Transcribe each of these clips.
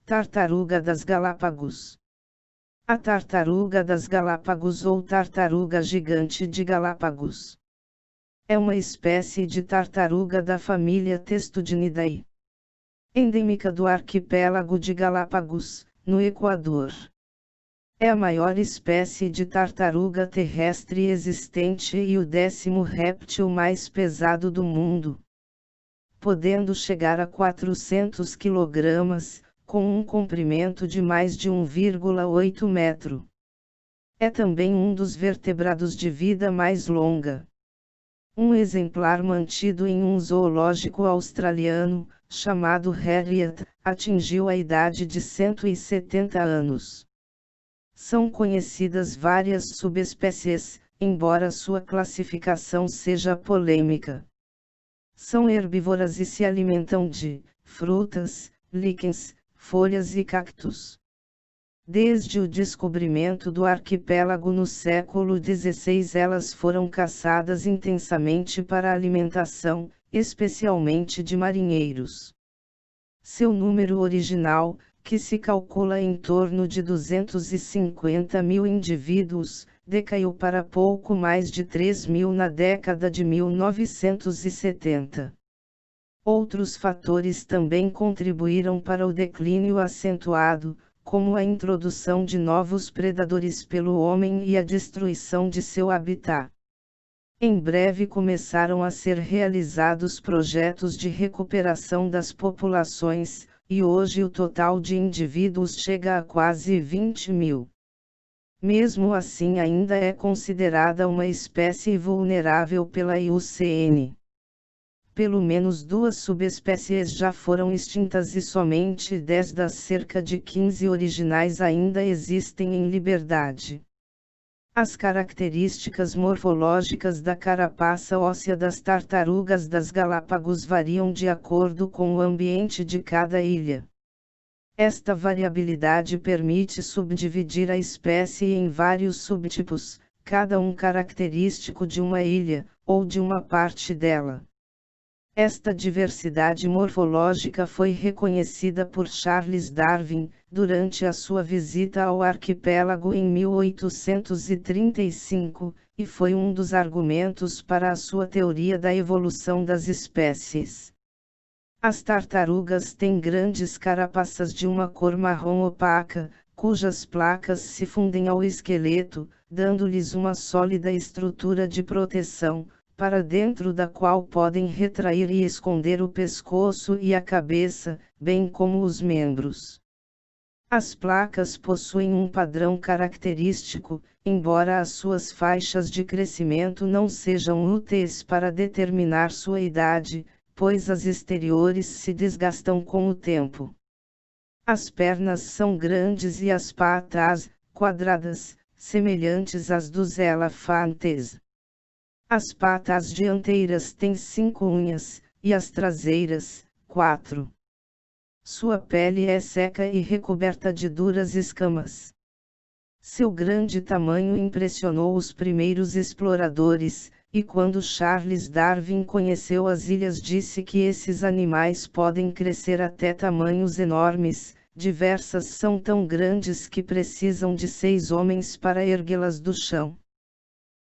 Tartaruga das Galápagos. A tartaruga das Galápagos ou tartaruga gigante de Galápagos é uma espécie de tartaruga da família Testudinidae, endêmica do arquipélago de Galápagos, no Equador. É a maior espécie de tartaruga terrestre existente e o 10º réptil mais pesado do mundo, podendo chegar a 400 kg, com um comprimento de mais de 1,8 metro. É também um dos vertebrados de vida mais longa. Um exemplar mantido em um zoológico australiano, chamado Harriet, atingiu a idade de 170 anos. São conhecidas várias subespécies, embora sua classificação seja polêmica. São herbívoras e se alimentam de frutas, líquens, folhas e cactos. Desde o descobrimento do arquipélago no século XVI, elas foram caçadas intensamente para alimentação, especialmente de marinheiros. Seu número original, que se calcula em torno de 250 mil indivíduos, decaiu para pouco mais de 3.000 na década de 1970. Outros fatores também contribuíram para o declínio acentuado, como a introdução de novos predadores pelo homem e a destruição de seu habitat. Em breve começaram a ser realizados projetos de recuperação das populações, e hoje o total de indivíduos chega a quase 20.000. Mesmo assim, ainda é considerada uma espécie vulnerável pela IUCN. Pelo menos 2 subespécies já foram extintas e somente 10 das cerca de 15 originais ainda existem em liberdade. As características morfológicas da carapaça óssea das tartarugas das Galápagos variam de acordo com o ambiente de cada ilha. Esta variabilidade permite subdividir a espécie em vários subtipos, cada um característico de uma ilha, ou de uma parte dela. Esta diversidade morfológica foi reconhecida por Charles Darwin, durante a sua visita ao arquipélago em 1835, e foi um dos argumentos para a sua teoria da evolução das espécies. As tartarugas têm grandes carapaças de uma cor marrom opaca, cujas placas se fundem ao esqueleto, dando-lhes uma sólida estrutura de proteção, para dentro da qual podem retrair e esconder o pescoço e a cabeça, bem como os membros. As placas possuem um padrão característico, embora as suas faixas de crescimento não sejam úteis para determinar sua idade, pois as exteriores se desgastam com o tempo. As pernas são grandes e as patas, quadradas, semelhantes às dos elefantes. As patas dianteiras têm 5 unhas, e as traseiras, 4. Sua pele é seca e recoberta de duras escamas. Seu grande tamanho impressionou os primeiros exploradores, e quando Charles Darwin conheceu as ilhas disse que esses animais podem crescer até tamanhos enormes, diversas são tão grandes que precisam de 6 homens para erguê-las do chão.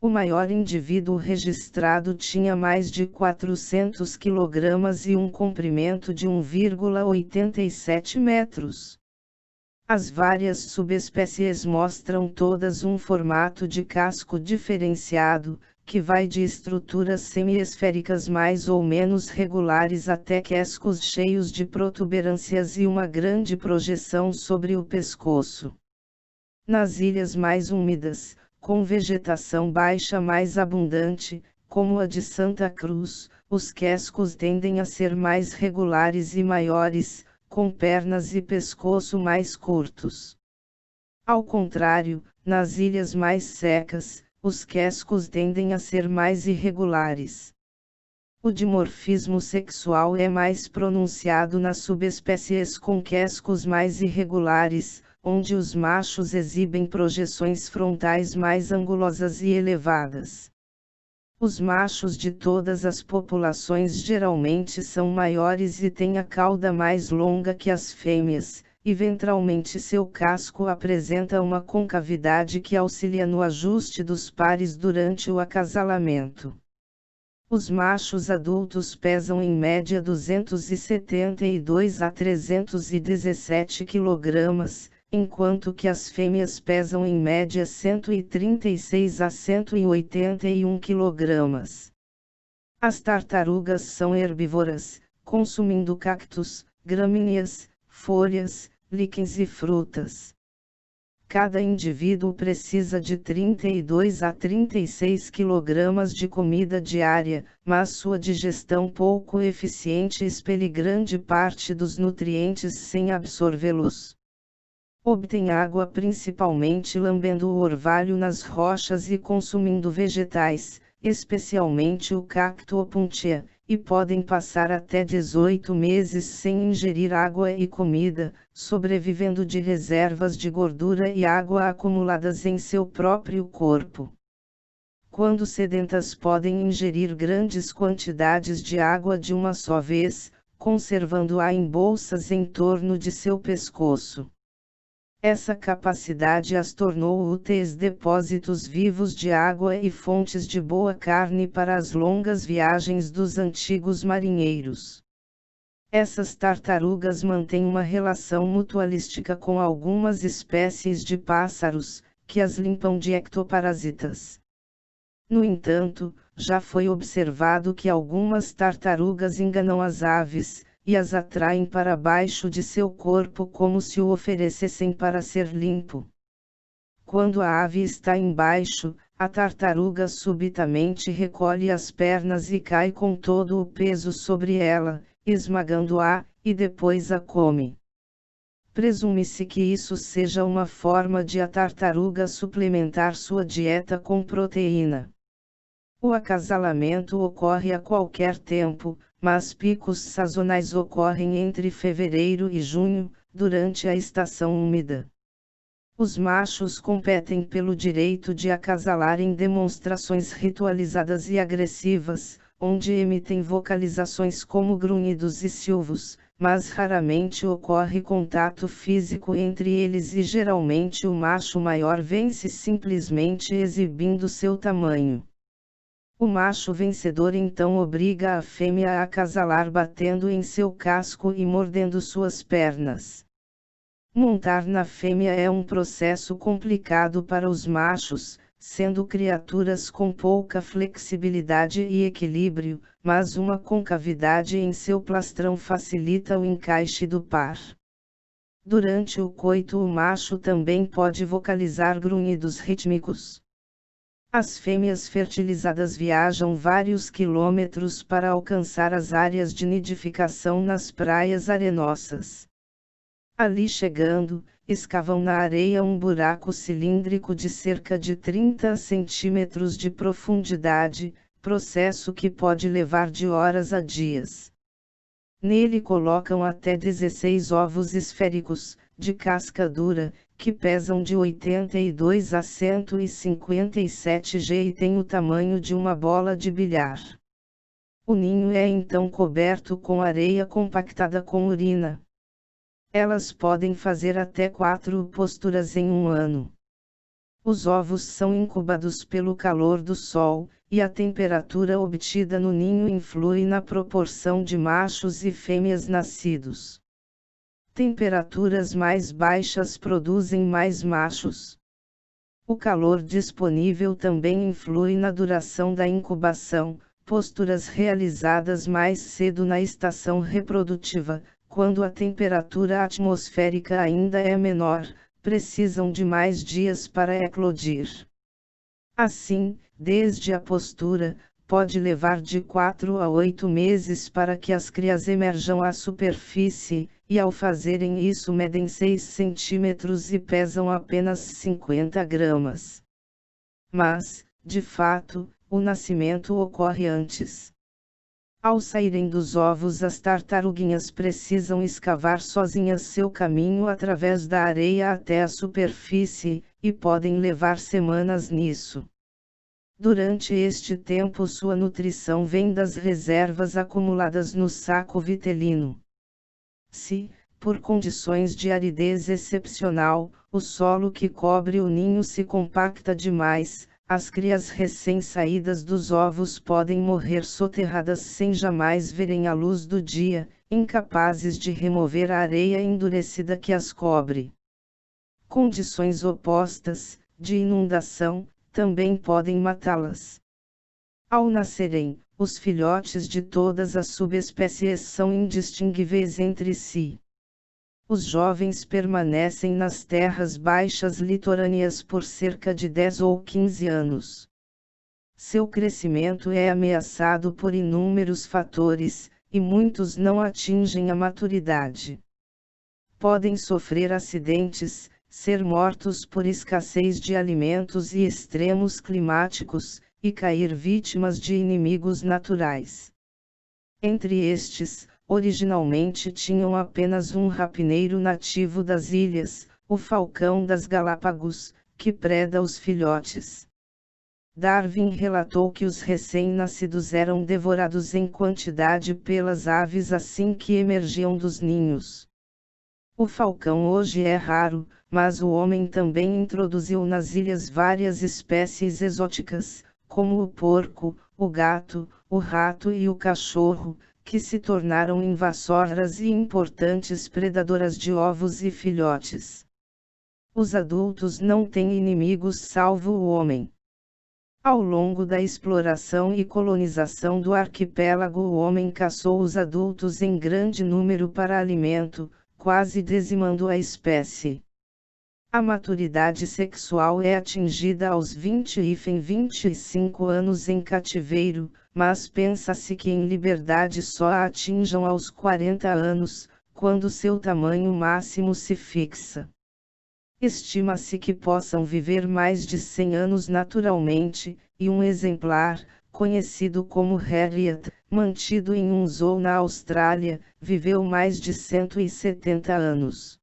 O maior indivíduo registrado tinha mais de 400 kg e um comprimento de 1,87 metros. As várias subespécies mostram todas um formato de casco diferenciado, que vai de estruturas semiesféricas mais ou menos regulares até cascos cheios de protuberâncias e uma grande projeção sobre o pescoço. Nas ilhas mais úmidas, com vegetação baixa mais abundante, como a de Santa Cruz, os cascos tendem a ser mais regulares e maiores, com pernas e pescoço mais curtos. Ao contrário, nas ilhas mais secas, os cascos tendem a ser mais irregulares. O dimorfismo sexual é mais pronunciado nas subespécies com cascos mais irregulares, onde os machos exibem projeções frontais mais angulosas e elevadas. Os machos de todas as populações geralmente são maiores e têm a cauda mais longa que as fêmeas, e ventralmente seu casco apresenta uma concavidade que auxilia no ajuste dos pares durante o acasalamento. Os machos adultos pesam em média 272 a 317 kg, enquanto que as fêmeas pesam em média 136 a 181 kg. As tartarugas são herbívoras, consumindo cactos, gramíneas, folhas, líquens e frutas. Cada indivíduo precisa de 32 a 36 kg de comida diária, mas sua digestão pouco eficiente expele grande parte dos nutrientes sem absorvê-los. Obtém água principalmente lambendo o orvalho nas rochas e consumindo vegetais, especialmente o cacto opuntia, e podem passar até 18 meses sem ingerir água e comida, sobrevivendo de reservas de gordura e água acumuladas em seu próprio corpo. Quando sedentas, podem ingerir grandes quantidades de água de uma só vez, conservando-a em bolsas em torno de seu pescoço. Essa capacidade as tornou úteis depósitos vivos de água e fontes de boa carne para as longas viagens dos antigos marinheiros. Essas tartarugas mantêm uma relação mutualística com algumas espécies de pássaros, que as limpam de ectoparasitas. No entanto, já foi observado que algumas tartarugas enganam as aves, e as atraem para baixo de seu corpo como se o oferecessem para ser limpo. Quando a ave está embaixo, a tartaruga subitamente recolhe as pernas e cai com todo o peso sobre ela, esmagando-a, e depois a come. Presume-se que isso seja uma forma de a tartaruga suplementar sua dieta com proteína. O acasalamento ocorre a qualquer tempo, mas picos sazonais ocorrem entre fevereiro e junho, durante a estação úmida. Os machos competem pelo direito de acasalar em demonstrações ritualizadas e agressivas, onde emitem vocalizações como grunhidos e silvos, mas raramente ocorre contato físico entre eles e geralmente o macho maior vence simplesmente exibindo seu tamanho. O macho vencedor então obriga a fêmea a acasalar batendo em seu casco e mordendo suas pernas. Montar na fêmea é um processo complicado para os machos, sendo criaturas com pouca flexibilidade e equilíbrio, mas uma concavidade em seu plastrão facilita o encaixe do par. Durante o coito, o macho também pode vocalizar grunhidos rítmicos. As fêmeas fertilizadas viajam vários quilômetros para alcançar as áreas de nidificação nas praias arenosas. Ali chegando, escavam na areia um buraco cilíndrico de cerca de 30 centímetros de profundidade, processo que pode levar de horas a dias. Nele colocam até 16 ovos esféricos, de casca dura, que pesam de 82 a 157 g e têm o tamanho de uma bola de bilhar. O ninho é então coberto com areia compactada com urina. Elas podem fazer até 4 posturas em um ano. Os ovos são incubados pelo calor do sol, e a temperatura obtida no ninho influi na proporção de machos e fêmeas nascidos. Temperaturas mais baixas produzem mais machos. O calor disponível também influi na duração da incubação, posturas realizadas mais cedo na estação reprodutiva, quando a temperatura atmosférica ainda é menor, precisam de mais dias para eclodir. Assim, desde a postura, pode levar de 4 a 8 meses para que as crias emerjam à superfície, e ao fazerem isso medem 6 centímetros e pesam apenas 50 gramas. Mas, de fato, o nascimento ocorre antes. Ao saírem dos ovos, as tartaruguinhas precisam escavar sozinhas seu caminho através da areia até a superfície, e podem levar semanas nisso. Durante este tempo, sua nutrição vem das reservas acumuladas no saco vitelino. Se, por condições de aridez excepcional, o solo que cobre o ninho se compacta demais, as crias recém-saídas dos ovos podem morrer soterradas sem jamais verem a luz do dia, incapazes de remover a areia endurecida que as cobre. Condições opostas, de inundação, também podem matá-las. Ao nascerem, os filhotes de todas as subespécies são indistinguíveis entre si. Os jovens permanecem nas terras baixas litorâneas por cerca de 10 ou 15 anos. Seu crescimento é ameaçado por inúmeros fatores, e muitos não atingem a maturidade. Podem sofrer acidentes, ser mortos por escassez de alimentos e extremos climáticos, e cair vítimas de inimigos naturais. Entre estes, originalmente tinham apenas um rapineiro nativo das ilhas, o falcão das Galápagos, que preda os filhotes. Darwin relatou que os recém-nascidos eram devorados em quantidade pelas aves assim que emergiam dos ninhos. O falcão hoje é raro, mas o homem também introduziu nas ilhas várias espécies exóticas, como o porco, o gato, o rato e o cachorro, que se tornaram invasoras e importantes predadoras de ovos e filhotes. Os adultos não têm inimigos salvo o homem. Ao longo da exploração e colonização do arquipélago, o homem caçou os adultos em grande número para alimento, quase dizimando a espécie. A maturidade sexual é atingida aos 20 e 25 anos em cativeiro, mas pensa-se que em liberdade só a atinjam aos 40 anos, quando seu tamanho máximo se fixa. Estima-se que possam viver mais de 100 anos naturalmente, e um exemplar, conhecido como Harriet, mantido em um zoo na Austrália, viveu mais de 170 anos.